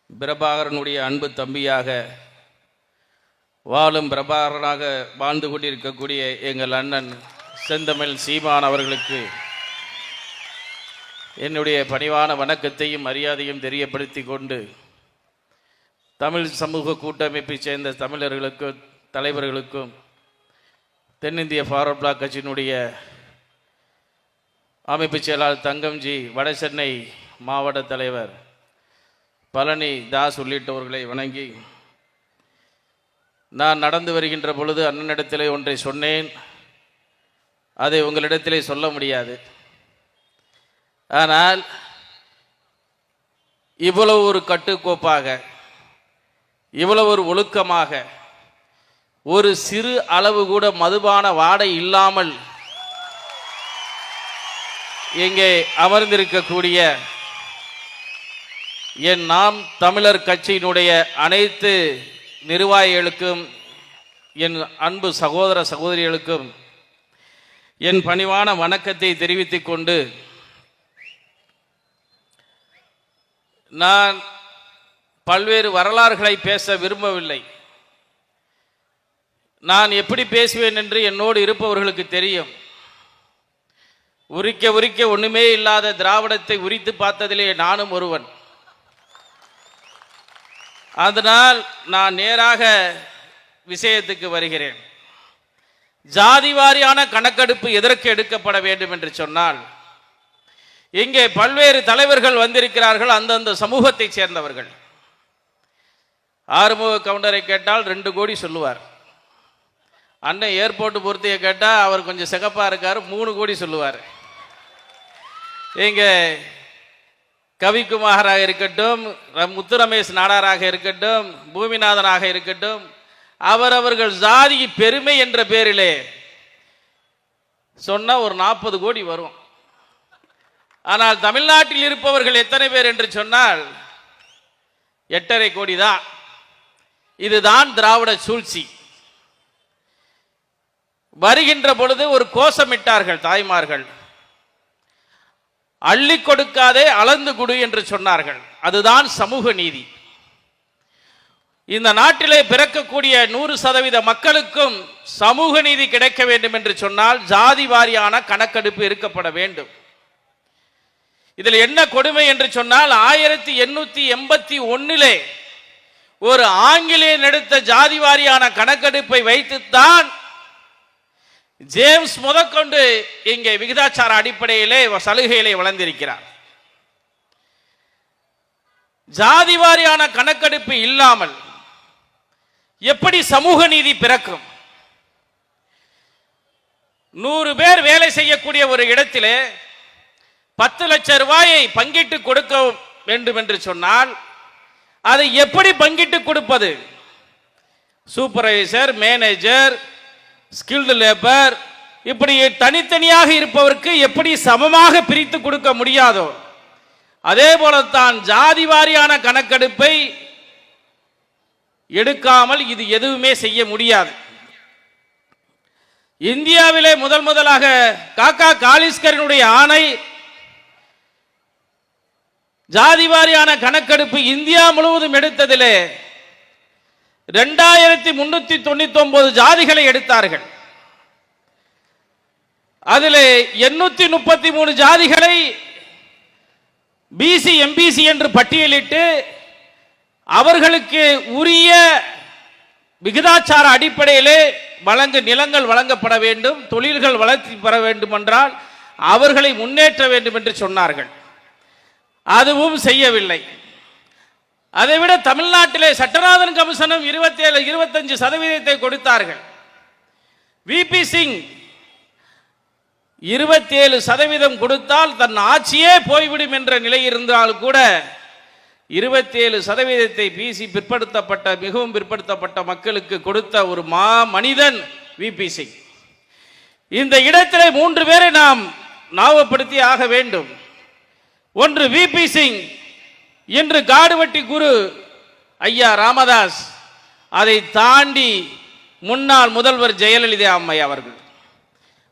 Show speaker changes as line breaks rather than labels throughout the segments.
பிரபாகரனுடைய அன்பு தம்பியாக வாழும் பிரபாகரனாக வாழ்ந்து கொண்டிருக்கக்கூடிய எங்கள் அண்ணன் செந்தமிழ் சீமான் அவர்களுக்கு என்னுடைய பணிவான வணக்கத்தையும் மரியாதையும் தெரியப்படுத்தி கொண்டு தமிழ் சமூக கூட்டமைப்பைச் சேர்ந்த தமிழர்களுக்கும் தலைவர்களுக்கும் தென்னிந்திய ஃபார்வர்ட் பிளாக் கட்சியினுடைய அமைப்பு செயலாளர் தங்கம்ஜி, வடசென்னை மாவட்ட தலைவர் பழனி தாஸ் உள்ளிட்டவர்களை வணங்கி, நான் நடந்து வருகின்ற பொழுது அண்ணனிடத்திலே ஒன்றை சொன்னேன், அதை உங்களிடத்திலே சொல்ல முடியாது. ஆனால் இவ்வளவு ஒரு கட்டுக்கோப்பாக, இவ்வளவு ஒரு ஒழுக்கமாக, ஒரு சிறு அளவு கூட மதுபான வாடை இல்லாமல் இங்கே அமர்ந்திருக்கக்கூடிய என் நாம் தமிழர் கட்சியினுடைய அனைத்து நிர்வாகிகளுக்கும், என் அன்பு சகோதர சகோதரிகளுக்கும் என் பணிவான வணக்கத்தை தெரிவித்துக் கொண்டு, நான் பல்வேறு வரலாறுகளை பேச விரும்பவில்லை. நான் எப்படி பேசுவேன் என்று என்னோடு இருப்பவர்களுக்கு தெரியும். உரிக்க உரிக்க ஒண்ணுமே இல்லாத திராவிடத்தை உரித்து பார்த்ததிலே நானும் ஒருவன். அதனால் நான் நேராக விஷயத்துக்கு வருகிறேன். ஜாதி வாரியான கணக்கெடுப்பு எதற்கு எடுக்கப்பட வேண்டும் என்று சொன்னால், இங்கே பல்வேறு தலைவர்கள் வந்திருக்கிறார்கள், அந்தந்த சமூகத்தை சேர்ந்தவர்கள். ஆறுமுக கவுண்டரை கேட்டால் 2 கோடி சொல்லுவார். அண்ணன் ஏர்போர்ட் பொறுத்தையை கேட்டால் அவர் கொஞ்சம் சிகப்பாக இருக்கார், 3 கோடி சொல்லுவார். இங்கே கவிக்குமாராக இருக்கட்டும், முத்து ரமேஷ் நாடாராக இருக்கட்டும், பூமிநாதனாக இருக்கட்டும், அவரவர்கள் ஜாதி பெருமை என்ற பேரிலே சொன்ன ஒரு 40 கோடி வரும். ஆனால் தமிழ்நாட்டில் இருப்பவர்கள் எத்தனை பேர் என்று சொன்னால் 8.5 கோடி தான். இதுதான் திராவிட சூழ்ச்சி. வருகின்ற பொழுது ஒரு கோஷமிட்டார்கள் தாய்மார்கள், அள்ளி கொடுக்காதே அளந்து கொடு என்று சொன்னார்கள். அதுதான் சமூக நீதி. இந்த நாட்டிலே பிறக்கக்கூடிய 100% மக்களுக்கும் சமூக நீதி கிடைக்க வேண்டும் என்று சொன்னால் ஜாதி வாரியான கணக்கெடுப்பு இருக்கப்பட வேண்டும். இதில் என்ன கொடுமை என்று சொன்னால், 1881 ஒரு ஆங்கிலேயன் எடுத்த ஜாதி வாரியான கணக்கெடுப்பை வைத்துத்தான் ஜேம்ஸ் முதற்கொண்டு இங்கே விகிதாச்சார அடிப்படையிலே சலுகைகளை வளர்ந்திருக்கிறார். ஜாதி வாரியான கணக்கெடுப்பு இல்லாமல் எப்படி சமூக நீதி பிறக்கும்? 100 பேர் வேலை செய்யக்கூடிய ஒரு இடத்திலே 10 லட்சம் ரூபாயை பங்கிட்டு கொடுக்க வேண்டும் என்று சொன்னால் அதை எப்படி பங்கிட்டு கொடுப்பது? சூப்பர்வைசர், மேனேஜர், ஸ்கில்டு லேபர், இப்படி தனித்தனியாக இருப்பவருக்கு எப்படி சமமாக பிரித்து கொடுக்க முடியாதோ அதே போலத்தான் ஜாதி வாரியான கணக்கெடுப்பை எடுக்காமல் இது எதுவுமே செய்ய முடியாது. இந்தியாவிலே முதலாக காக்கா காலிஸ்கரினுடைய ஆணை, ஜாதி வாரியான கணக்கெடுப்பு இந்தியா முழுவதும் எடுத்ததிலே 2399 ஜாதிகளை எடுத்தார்கள். அதில் 833 ஜாதிகளை பிசி எம்பிசி என்று பட்டியலிட்டு அவர்களுக்கு உரிய விகிதாச்சார அடிப்படையிலே நிலங்கள் வழங்கப்பட வேண்டும், தொழில்கள் வளர்ச்சி பெற வேண்டும் என்றால் அவர்களை முன்னேற்ற வேண்டும் என்று சொன்னார்கள். அதுவும் செய்யவில்லை. அதைவிட தமிழ்நாட்டிலே சட்டநாதன் கமிஷனும் 25% கொடுத்தார்கள். விபி சிங் 27% கொடுத்தால் தன் ஆட்சியே போய்விடும் என்ற நிலை இருந்தால் கூட 27% பிசி பிற்படுத்தப்பட்ட, மிகவும் பிற்படுத்தப்பட்ட மக்களுக்கு கொடுத்த ஒரு மனிதன் விபி சிங். இந்த இடத்திலே 3 பேரை நாம் ஞாபகப்படுத்தி ஆக வேண்டும். ஒன்று விபி சிங், இன்று காடுவெட்டி குரு ஐயா ராமதாஸ், அதை தாண்டி முன்னாள் முதல்வர் ஜெயலலிதா அம்மை அவர்கள்.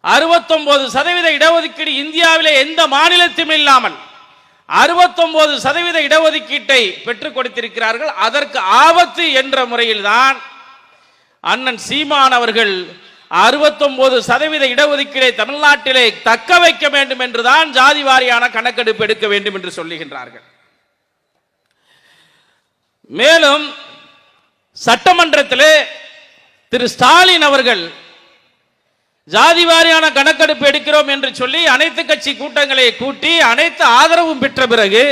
69% இடஒதுக்கீடு இந்தியாவிலே எந்த மாநிலத்திலும் இல்லாமல் 69% இடஒதுக்கீட்டை பெற்றுக் கொடுத்திருக்கிறார்கள். அதற்கு ஆபத்து என்ற முறையில்தான் அண்ணன் சீமான் அவர்கள் 69% இடஒதுக்கீடை தமிழ்நாட்டிலே தக்க வைக்க வேண்டும் என்றுதான் ஜாதி வாரியான கணக்கெடுப்பு எடுக்க வேண்டும் என்று சொல்லுகின்றார்கள். மேலும் சட்டமன்றத்திலே திரு ஸ்டாலின் அவர்கள் ஜாதி வாரியான கணக்கெடுப்பு எடுக்கிறோம் என்று சொல்லி அனைத்து கட்சி கூட்டங்களை கூட்டி அனைத்து ஆதரவும் பெற்ற பிறகு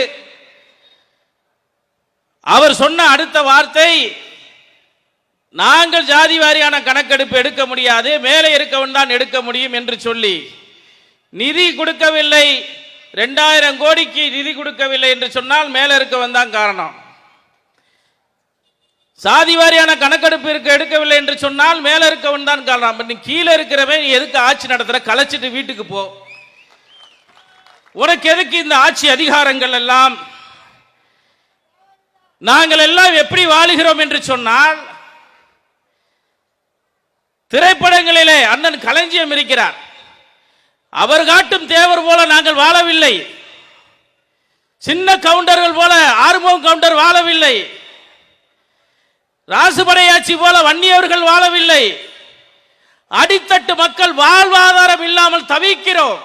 அவர் சொன்ன அடுத்த வார்த்தை, நாங்கள் ஜாதி வாரியான கணக்கெடுப்பு எடுக்க முடியாது, மேலே இருக்கவன் தான் எடுக்க முடியும் என்று சொல்லி நிதி கொடுக்கவில்லை. 2000 கோடிக்கு நிதி கொடுக்கவில்லை என்று சொன்னால் மேலே இருக்கவன் தான் காரணம். சாதி வாரியான கணக்கெடுப்பு எடுக்கவில்லை என்று சொன்னால் மேல இருக்கவன் தான் காரணம். நீ கீழே இருக்கிறவன் எதுக்கு ஆட்சி நடத்துற, கலைச்சிட்டு வீட்டுக்கு போ. உனக்கு எதுக்கு இந்த ஆட்சி அதிகாரங்கள் எல்லாம்? நாங்கள் எல்லாம் எப்படி வாழுகிறோம் என்று சொன்னால், திரைப்படங்களிலே அண்ணன் களஞ்சியம் இருக்கிறார். அவர் காட்டும் தேவர் போல நாங்கள் வாழவில்லை. சின்ன கவுண்டர்கள் போல ஆறுமுகம் கவுண்டர் வாழவில்லை. ராசுபடையாட்சி போல வன்னியவர்கள் வாழவில்லை. அடித்தட்டு மக்கள் வாழ்வாதாரம் இல்லாமல் தவிக்கிறோம்.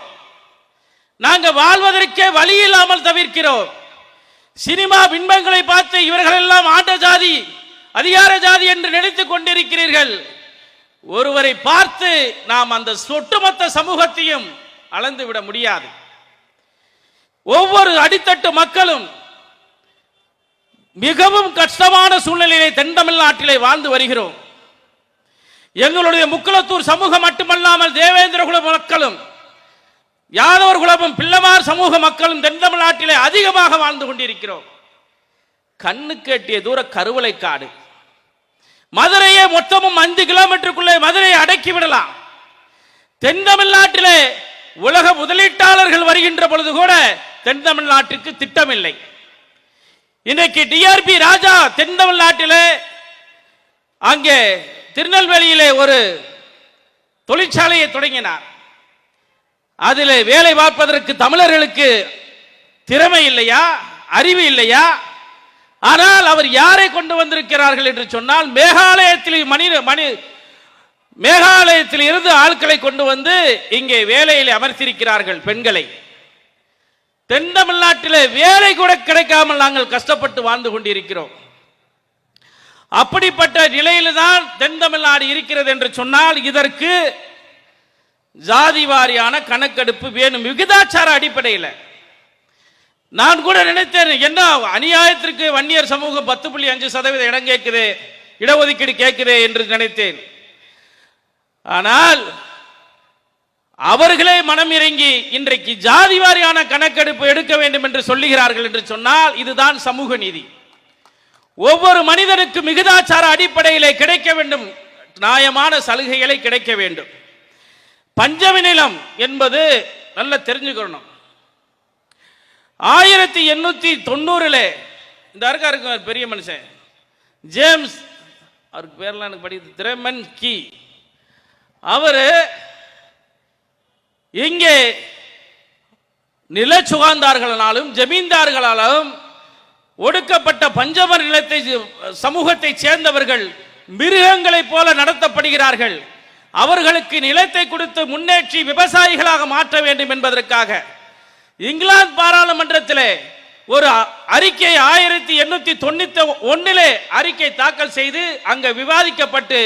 நாங்கள் வாழ்வதற்கே வழி இல்லாமல் தவிர்க்கிறோம். சினிமா பின்பங்களை பார்த்து இவர்கள் எல்லாம் ஆண்ட ஜாதி, அதிகார ஜாதி என்று நினைத்துக் கொண்டிருக்கிறீர்கள். ஒருவரை பார்த்து நாம் அந்த ஒட்டுமொத்த சமூகத்தையும் அளந்து விட முடியாது. ஒவ்வொரு அடித்தட்டு மக்களும் மிகவும் கஷ்டமான சூழ்நிலையை தென் தமிழ்நாட்டிலே வாழ்ந்து வருகிறோம். எங்களுடைய முக்குளத்தூர் சமூகம் மட்டுமல்லாமல் தேவேந்திர குல மக்களும், யாதவர் குலமும், பிள்ளைமார் சமூக மக்களும் தென் தமிழ்நாட்டிலே அதிகமாக வாழ்ந்து கொண்டிருக்கிறோம். கண்ணுக்கு எட்டிய தூர கருவளை காடு. மதுரையே மொத்தமும் 5 கிலோமீட்டருக்குள்ளே மதுரையை அடக்கி விடலாம். தென் தமிழ்நாட்டிலே உலக முதலீட்டாளர்கள் வருகின்ற பொழுது கூட தென் தமிழ்நாட்டுக்கு திட்டமில்லை. இன்றைக்கு டிஆர்பி ராஜா தென் தமிழ்நாட்டிலே அங்கே திருநெல்வேலியிலே ஒரு தொழிற்சாலையை தொடங்கினார். அதில் வேலை பார்ப்பதற்கு தமிழர்களுக்கு திறமை இல்லையா, அறிவு இல்லையா? ஆனால் அவர் யாரை கொண்டு வந்திருக்கிறார்கள் என்று சொன்னால், மேகாலயத்தில் இருந்து ஆட்களை கொண்டு வந்து இங்கே வேலையில் அமர்த்தியிருக்கிறார்கள் பெண்களை. தென் தமிழ்நாட்டில் வேலை கூட கிடைக்காமல் நாங்கள் கஷ்டப்பட்டு வாழ்ந்து கொண்டிருக்கிறோம். அப்படிப்பட்ட நிலையில்தான் தென் தமிழ்நாடு இருக்கிறது என்று சொன்னால், இதற்கு ஜாதி வாரியான கணக்கெடுப்பு வேணும், விகிதாச்சார அடிப்படையில். நான் கூட நினைத்தேன், என்ன அநியாயத்திற்கு வன்னியர் சமூகம் 10.5% இடம் கேட்குது, இடஒதுக்கீடு கேட்குது என்று நினைத்தேன். ஆனால் அவர்களே மனம் இறங்கி இன்றைக்கு ஜாதி வாரியான கணக்கெடுப்பு எடுக்க வேண்டும் என்று சொல்லுகிறார்கள் என்று சொன்னால், இதுதான் சமூக நீதி. ஒவ்வொரு மனிதனுக்கும் விகிதாச்சார அடிப்படையிலே கிடைக்க வேண்டும், நியாயமான சலுகைகளை கிடைக்க வேண்டும். பஞ்சமி நிலம் என்பது நல்ல தெரிஞ்சுக்கணும். 1890 இந்த இருக்காரு பெரிய மனுஷன் ஜேம்ஸ், அவருக்கு பேர்லாம் எனக்கு படிக்கிறது, திரமன் கி, அவரு இங்கே நில சுகாந்தார்களாலும் ஜமீன்தார்களாலும் ஒடுக்கப்பட்ட பஞ்சமர் நிலத்தை சமூகத்தை சேர்ந்தவர்கள் மிருகங்களைப் போல நடத்தப்படுகிறார்கள். அவர்களுக்கு நிலத்தை கொடுத்து முன்னேற்றி விவசாயிகளாக மாற்ற வேண்டும் என்பதற்காக இங்கிலாந்து பாராளுமன்றத்தில் ஒரு அறிக்கை 1891 அறிக்கை தாக்கல் செய்து அங்க விவாதிக்கப்பட்டு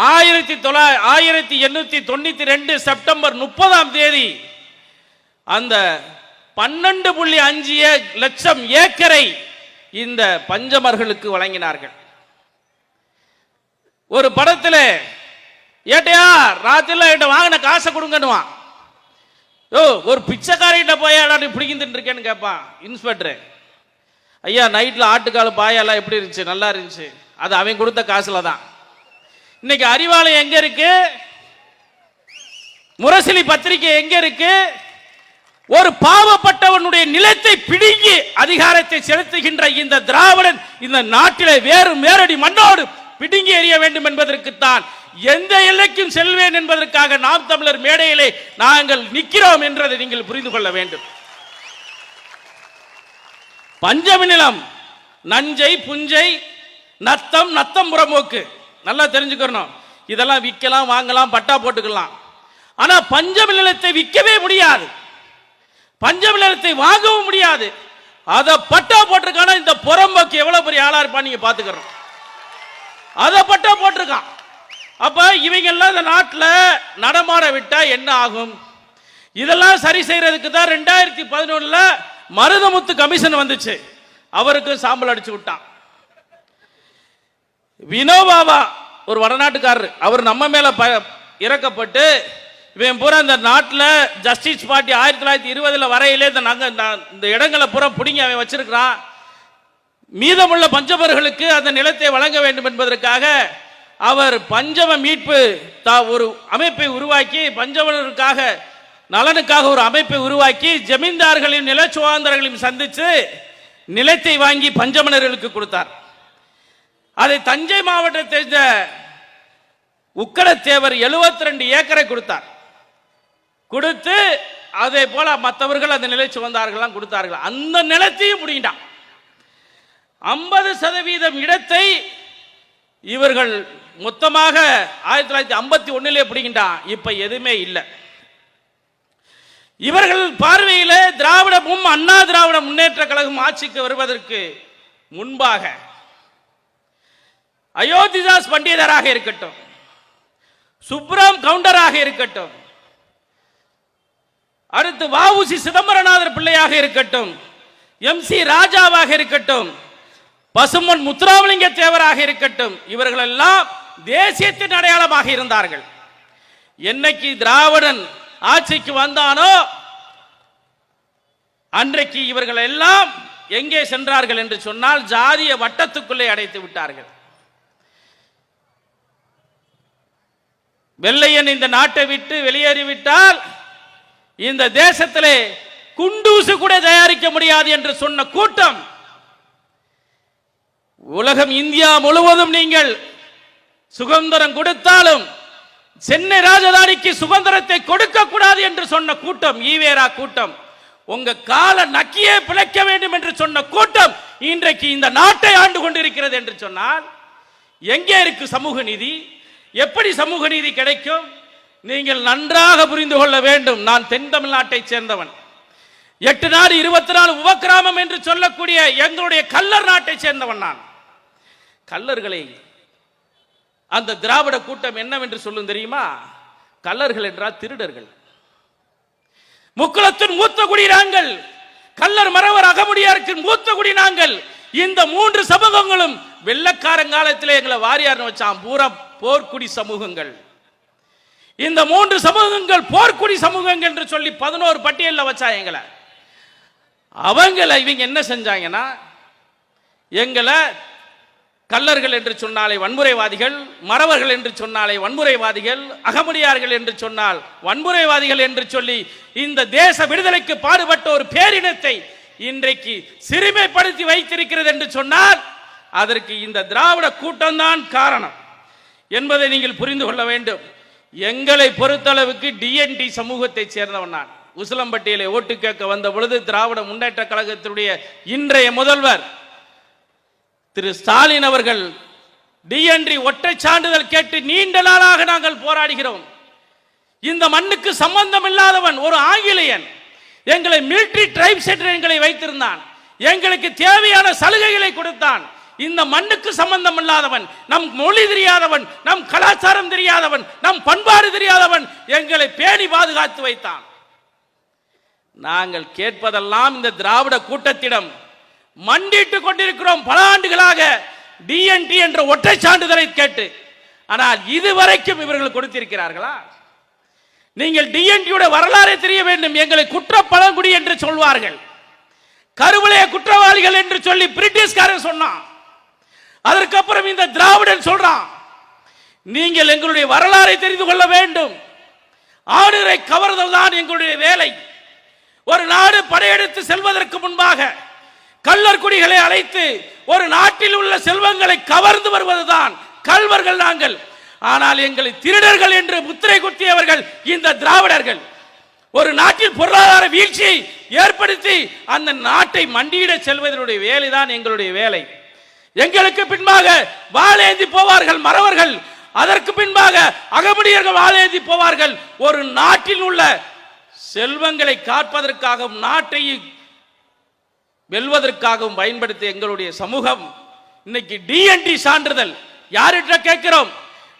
1892 செப்டம்பர் 30 அந்த 12.5 லட்சம் ஏக்கரை இந்த பஞ்சமர்களுக்கு வழங்கினார்கள். ஒரு படத்தில் ஏட்டையா ராத்திரில வாங்கின காசை கொடுங்கன்னுவான். ஒரு பிச்சைக்காரிட்ட போயாடா பிடிக்கிட்டு இருக்கேன்னு கேட்பான் இன்ஸ்பெக்டர். ஐயா நைட்டில் ஆட்டுக்கால் பாயெல்லாம் எப்படி இருந்துச்சு? நல்லா இருந்துச்சு. அது அவன் கொடுத்த காசுல தான். இன்னைக்கு அறிவாலயம் எங்க இருக்கு? முரசொலி பத்திரிகை எங்க இருக்கு? ஒரு பாவப்பட்டவனுடைய நிலத்தை பிடுங்கி அதிகாரத்தை செலுத்துகின்ற இந்த திராவிடன் இந்த நாட்டிலே வேறடி மண்ணோடு பிடுங்கி எறிய வேண்டும் என்பதற்குத்தான் எந்த எல்லைக்கும் செல்வேன் என்பதற்காக நாம் தமிழர் மேடையிலே நாங்கள் நிற்கிறோம் என்றதை நீங்கள் புரிந்து கொள்ள வேண்டும். பஞ்சமி நிலம் நஞ்சை, புஞ்சை, நத்தம், நத்தம் புறம்போக்கு நல்லா தெரிஞ்சுக்கணும். இதெல்லாம் விற்கலாம், வாங்கலாம், பட்டா போட்டுக்கலாம். ஆனா பஞ்சமி நிலத்தை விற்கவே முடியாது, பஞ்சமி நிலத்தை வாங்கவும் முடியாது. அதை பட்டா போட்டிருக்கான இந்த புறம்போக்கு எவ்வளவு பெரிய ஆளா இருப்பான்னு நீங்க பாத்துக்கிறோம். அதை பட்டா போட்டிருக்கான். அப்ப இவங்க எல்லாம் இந்த நாட்டில் நடமாட விட்டா என்ன ஆகும்? இதெல்லாம் சரி செய்யறதுக்கு தான் 2011 மருதமுத்து கமிஷன் வந்துச்சு. அவருக்கு சாம்பல் அடிச்சு விட்டான். வினோபாவா ஒரு வடநாட்டுக்காரர், அவர் நம்ம மேல இறக்கப்பட்டு இவன் பூரா இந்த நாட்டில் ஜஸ்டிஸ் பார்ட்டி 1920 வரையிலே இந்த இடங்களை பூரா பிடிங்கி அவன் வச்சிருக்கிறான். மீதமுள்ள பஞ்சமர்களுக்கு அந்த நிலத்தை வழங்க வேண்டும் என்பதற்காக அவர் பஞ்சம மீட்பு ஒரு அமைப்பை உருவாக்கி, பஞ்சமர்களுக்காக நலனுக்காக ஒரு அமைப்பை உருவாக்கி, ஜமீன்தார்களையும் நில சுகாதாரங்களையும் சந்தித்து நிலத்தை வாங்கி பஞ்சமனர்களுக்கு கொடுத்தார். அதை தஞ்சை மாவட்டத்தை சேர்ந்த உக்கடத்தேவர் 72 ஏக்கரை கொடுத்தார். கொடுத்து அதே போல மற்றவர்கள் அந்த நிலை சுமந்தார்கள் கொடுத்தார்கள். அந்த நிலத்தையும் முடிண்டான். 50% இடத்தை இவர்கள் மொத்தமாக 1951 பிடிக்கின்றான். இப்ப எதுவுமே இல்லை. இவர்கள் பார்வையில் திராவிடமும் அண்ணா திராவிட முன்னேற்ற கழகம் ஆட்சிக்கு வருவதற்கு முன்பாக அயோத்திதாஸ் பண்டிதராக இருக்கட்டும், சுப்ராம் கவுண்டராக இருக்கட்டும், அடுத்து வஉசி சிதம்பரநாதர் பிள்ளையாக இருக்கட்டும், MC ராஜாவாக இருக்கட்டும், பசுமன் முத்துராமலிங்க தேவராக இருக்கட்டும், இவர்கள் எல்லாம் தேசியத்தின் அடையாளமாக இருந்தார்கள். என்னைக்கு திராவிடன் ஆட்சிக்கு வந்தானோ அன்றைக்கு இவர்கள் எல்லாம் எங்கே சென்றார்கள் என்று சொன்னால் ஜாதிய வட்டத்துக்குள்ளே அடைத்து விட்டார்கள். வெள்ளையன் இந்த நாட்டை விட்டு வெளியேறிவிட்டால் இந்த தேசத்திலே குண்டூசு கூட தயாரிக்க முடியாது என்று சொன்ன கூட்டம், உலகம் இந்தியா முழுவதும் நீங்கள் சுதந்திரம் கொடுத்தாலும் சென்னை ராஜதானிக்கு சுதந்திரத்தை கொடுக்க கூடாது என்று சொன்ன கூட்டம், ஈவேரா கூட்டம், உங்க கால நக்கியே பிழைக்க வேண்டும் என்று சொன்ன கூட்டம் இன்றைக்கு இந்த நாட்டை ஆண்டு கொண்டிருக்கிறது என்று சொன்னால் எங்கே இருக்கு சமூக நீதி? எப்படி சமூக நீதி கிடைக்கும்? நீங்கள் நன்றாக புரிந்து கொள்ள வேண்டும். நான் தென் தமிழ்நாட்டை சேர்ந்தவன். 8 நாடு 24 உபகிராமம் என்று சொல்லக்கூடிய எங்களுடைய கல்லர் நாட்டை சேர்ந்தவன் நான். கல்லர்களை அந்த திராவிட கூட்டம் என்னவென்று சொல்லும் தெரியுமா? கல்லர்கள் என்றால் திருடர்கள். முக்குளத்தின் மூத்த குடி நாங்கள், கல்லர் மறவர் அகமுடியாருக்கு மூத்த குடி நாங்கள். இந்த 3 சமூகங்களும் வெள்ளக்காரங்காலத்திலே எங்களை வாரியார்னு வச்சான். பூரா போர்க்குடி சமூகங்கள். இந்த 3 சமூகங்கள் போர்க்குடி சமூகங்கள் என்று சொல்லி 11 பட்டியலில் வச்சா எங்களை. அவங்களை இவங்க என்ன செஞ்சாங்கன்னா, எங்களை கல்லர்கள் என்று சொன்னாலே வன்முறைவாதிகள், மறவர்கள் என்று சொன்னாலே வன்முறைவாதிகள், அகமுடியார்கள் என்று சொன்னால் வன்முறைவாதிகள் என்று சொல்லி இந்த தேச விடுதலைக்கு பாடுபட்ட ஒரு பேரினத்தை இன்றைக்கு சிறுமைப்படுத்தி வைத்திருக்கிறது என்று சொன்னால் அதற்கு இந்த திராவிட கூட்டம்தான் காரணம் என்பதை நீங்கள் புரிந்து கொள்ள வேண்டும். எங்களை பொறுத்தளவுக்கு டிஎன்டி சமூகத்தை சேர்ந்தவன் நான். உசிலம்பட்டியிலே ஓட்டு கேட்க வந்த பொழுது திராவிட முன்னேற்ற கழகத்தினுடைய இன்றைய முதல்வர் திரு ஸ்டாலின் அவர்கள் டிஎன்டி ஒற்றை சான்றிதழ் கேட்டு நீண்ட நாளாக நாங்கள் போராடுகிறோம். இந்த மண்ணுக்கு சம்பந்தம் இல்லாதவன் ஒரு ஆங்கிலேயன் எங்களை மிலிட்டரி ட்ரைப்ஸ் என்று எங்களை வைத்திருந்தான். எங்களுக்கு தேவையான சலுகைகளை கொடுத்தான். இந்த மண்ணுக்கு சம்பந்தம் இல்லாதவன், நம் மொழி தெரியாதவன், நம் கலாச்சாரம் தெரியாதவன், நம் பண்பாடு தெரியாதவன் எங்களை பேணி பாதுகாத்து வைத்தான். நாங்கள் கேட்பதெல்லாம் இந்த திராவிட கூட்டத்திடம் மண்டிட்டு கொண்டிருக்கிறோம் பல ஆண்டுகளாக டிஎன்டி என்ற ஒற்றை சான்றிதழை கேட்டு. ஆனால் இதுவரைக்கும் இவர்கள் கொடுத்திருக்கிறார்களா? நீங்கள் டிஎன்டியோட வரலாறு தெரிய வேண்டும். எங்களை குற்ற பழங்குடி என்று சொல்வார்கள், கருவளைய குற்றவாளிகள் என்று சொல்லி பிரிட்டிஷ்காரன் சொன்னான். அதற்கப்புறம் இந்த திராவிடன் சொல்றான், நீங்கள் எங்களுடைய வரலாறை தெரிந்து கொள்ள வேண்டும். ஆடுரை கவர்தல் தான் எங்களுடைய வேலை. ஒரு நாடு படையெடுத்து செல்வதற்கு முன்பாக கள்ளர் குடிகளை அழைத்து ஒரு நாட்டில் உள்ள செல்வங்களை கவர்ந்து வருவதுதான் கள்வர்கள் நாங்கள். ஆனால் எங்களை திருடர்கள் என்று முத்திரை குத்தியவர்கள் இந்த திராவிடர்கள். ஒரு நாட்டில் பொருளாதார வீழ்ச்சியை ஏற்படுத்தி அந்த நாட்டை மண்டியிட செல்வதனுடைய வேலைதான் எங்களுடைய வேலை. எங்களுக்கு பின்பாக வாளேந்தி போவார்கள் மறவர்கள், அதற்கு பின்பாக அகமுடியர்கள் வாளேந்தி போவார்கள். ஒரு நாட்டில் உள்ள செல்வங்களை காப்பதற்காகவும் நாட்டை வெல்வதற்காகவும் பயன்படுத்திய எங்களுடைய சமூகம் இன்னைக்கு டிஎன்டி சான்றிதழ் யார்கிட்ட கேட்கிறோம்?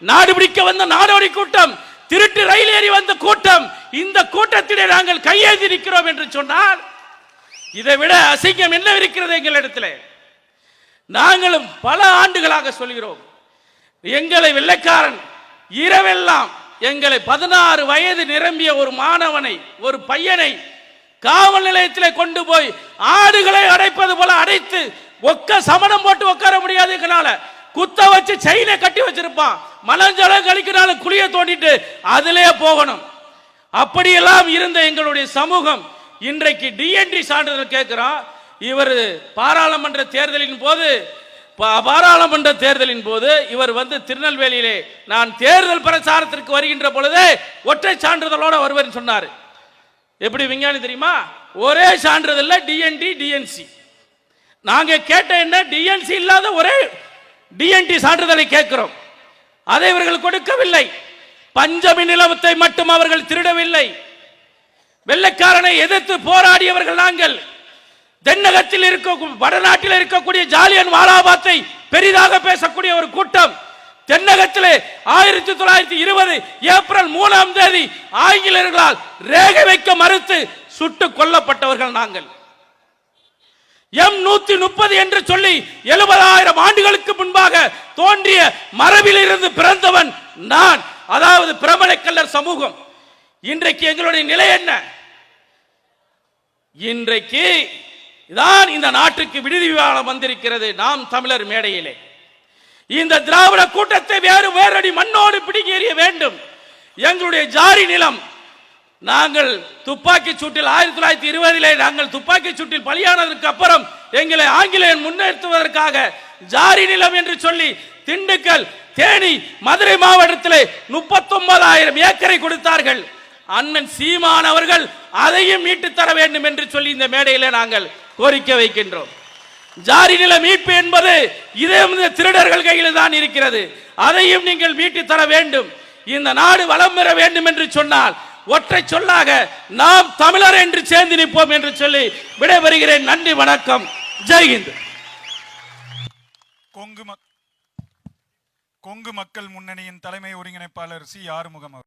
நாடு பிடிக்க வந்த நாடோடி கூட்டம், திருட்டு ரயில் ஏறி வந்த கூட்டம், இந்த கூட்டத்திலே நாங்கள் கையேந்தி இருக்கிறோம் என்று சொன்னால் இதை விட அசிங்கம் என்ன இருக்கிறது எங்களிடத்தில்? நாங்களும் பல ஆண்டுகளாக சொல்கிறோம், எங்களை வெள்ளைக்காரன் இரவெல்லாம் எங்களை 16 வயது நிரம்பிய ஒரு மாணவனை, ஒரு பையனை காவல் நிலையத்தில் கொண்டு போய் ஆடுகளை அடைப்பது போல அடைத்து ஒக்க சமணம் போட்டு உட்கார முடியாது, குத்த வச்சு செயினை கட்டி வச்சிருப்பான். மலஞ்சல கழிக்கிறாலும் குழிய தோண்டிட்டு அதிலே போகணும். அப்படியெல்லாம் இருந்த எங்களுடைய சமூகம் இன்றைக்கு டிஎன்டி சான்றிதழ் கேட்கிறோம். இவர் பாராளுமன்ற தேர்தலின் போது இவர் வந்து திருநெல்வேலியிலே நான் தேர்தல் பிரச்சாரத்திற்கு வருகின்ற பொழுது ஒற்றை சான்றிதழோட வருவேன் சொன்னார். எப்படி விஞ்ஞானி தெரியுமா? ஒரே சான்றிதழ் டிஎன்டி டிஎன்சி. நாங்க கேட்ட என்ன, டிஎன்சி இல்லாத ஒரே டிஎன்டி சான்றிதழை கேட்கிறோம். அதை இவர்கள் கொடுக்கவில்லை. பஞ்சமி நிலவத்தை மட்டும் அவர்கள் திருடவில்லை. வெள்ளைக்காரனை எதிர்த்து போராடியவர்கள் நாங்கள். தென்னகத்தில் வடநாட்டில் இருக்கக்கூடிய ஜாலியன் வாலாபாத்தை பெரிதாக பேசக்கூடிய ஒரு கூட்டம் தென்னகத்திலே 1920 ஏப்ரல் 3ஆம் தேதி ஆங்கிலேயர்களால் ரேகை வைக்க மறுத்து சுட்டுக் கொல்லப்பட்டவர்கள் நாங்கள். M130 என்று சொல்லி 70,000 ஆண்டுகளுக்கு முன்பாக தோன்றிய மரபில் இருந்து பிறந்தவன் நான், அதாவது பிரமலைக்கல்லர் சமூகம். இன்றைக்கு எங்களுடைய நிலை என்ன? இன்றைக்கு தான் இந்த நாட்டுக்கு விடுதி விவாதம் வந்திருக்கிறது. நாம் தமிழர் மேடையிலே இந்த திராவிட கூட்டத்தை வேறடி மண்ணோடு பிடிங்கி எறிய வேண்டும். எங்களுடைய ஜாரி நிலம், நாங்கள் துப்பாக்கி சூட்டில் 1920 நாங்கள் துப்பாக்கி சூட்டில் பலியானதற்கு அப்புறம் எங்களை ஆங்கிலேயன் முன்னெடுத்துவதற்காக ஜாரி நிலம் என்று சொல்லி திண்டுக்கல், தேனி, மதுரை மாவட்டத்தில் 39,000 ஏக்கரை கொடுத்தார்கள். அண்ணன் சீமான் அவர்கள் அதையும் மீட்டு தர வேண்டும் என்று சொல்லி இந்த மேடையில் நாங்கள் கோரிக்கை வைக்கின்றோம். ஜாரி நில மீட்பு என்பது இதே திருடர்கள் கையில் தான் இருக்கிறது. அதையும் நீங்கள் மீட்டு தர வேண்டும். இந்த நாடு வளம் பெற வேண்டும் என்று சொன்னால் ஒற்றை சொல்லாக நாம் தமிழர் என்று சேர்ந்து நிற்போம் என்று சொல்லி விடைபெறுகிறேன். நன்றி, வணக்கம், ஜெய்ஹிந்த்.
கொங்கு மக்கள் முன்னணியின் தலைமை ஒருங்கிணைப்பாளர் சி. ஆறுமுகம்.